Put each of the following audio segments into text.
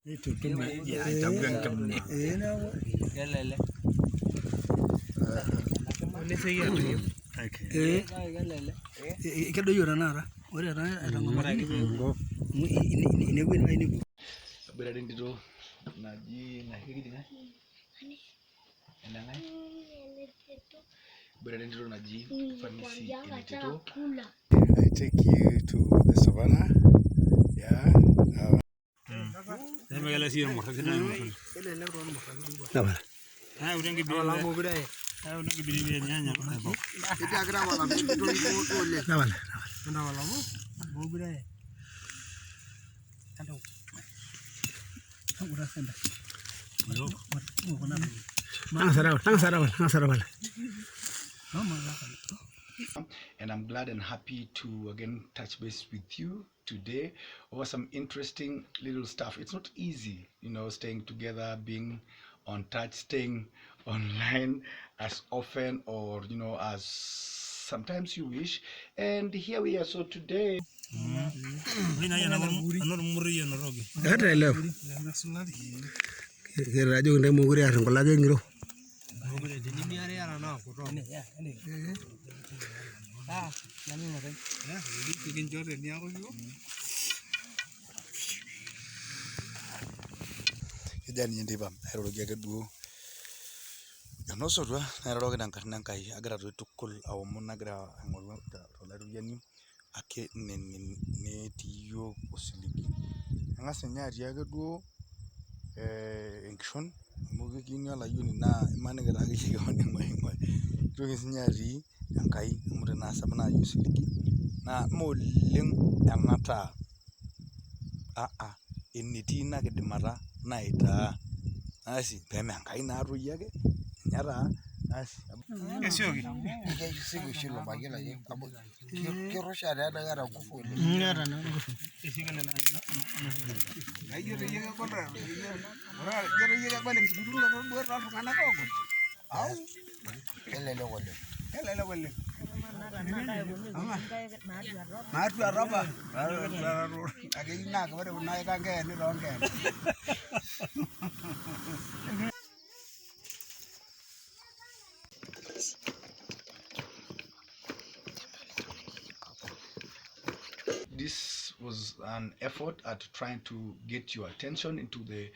I take you to the savannah. Yeah. And I'm glad and happy to again touch base with you today over some interesting little stuff. It's not easy, staying together, being on touch, staying online as often or as sometimes you wish. And here we are. So today ake netii yiok osiligi ang'as ninye atii ake duo enkishon amu kekiini olayioni naa imaniki taake keon ing'uaing'ua kitoki sinye atii Enkai amu tenaasap naaji osiligi naa mooleng enataa enetii ina kidimata naitaa asi peeme Enkai naatoi ake ninye taa asi kesioki kesioki oshi ilo mayiolo ake amu kirusha taa keeta nguvu oleng keeta naa nguvu aijio teyie kegol enkiturunoto duo tooltung'anak oogol au kelelek oleng naatuata apa akeyie naa ore kuna aika nkeeni toonkeene. This was an effort at trying to get your attention into the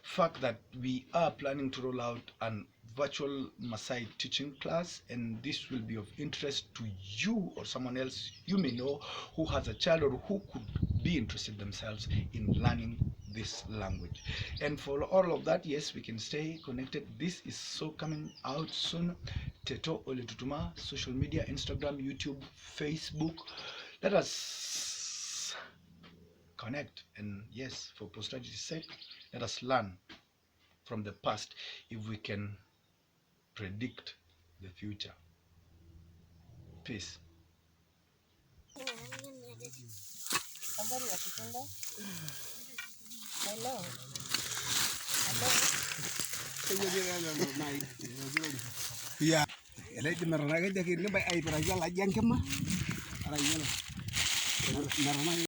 fact that we are planning to roll out an virtual Maasai teaching class, and this will be of interest to you or someone else you may know who has a child or who could be interested themselves in learning this language. And for all of that, yes, we can stay connected. This is so coming out soon. Teto Ol'Aimerri, social media, Instagram, YouTube, Facebook. Let us connect, and yes, for posterity's sake, let us learn from the past if we can predict the future. Peace. Yeah.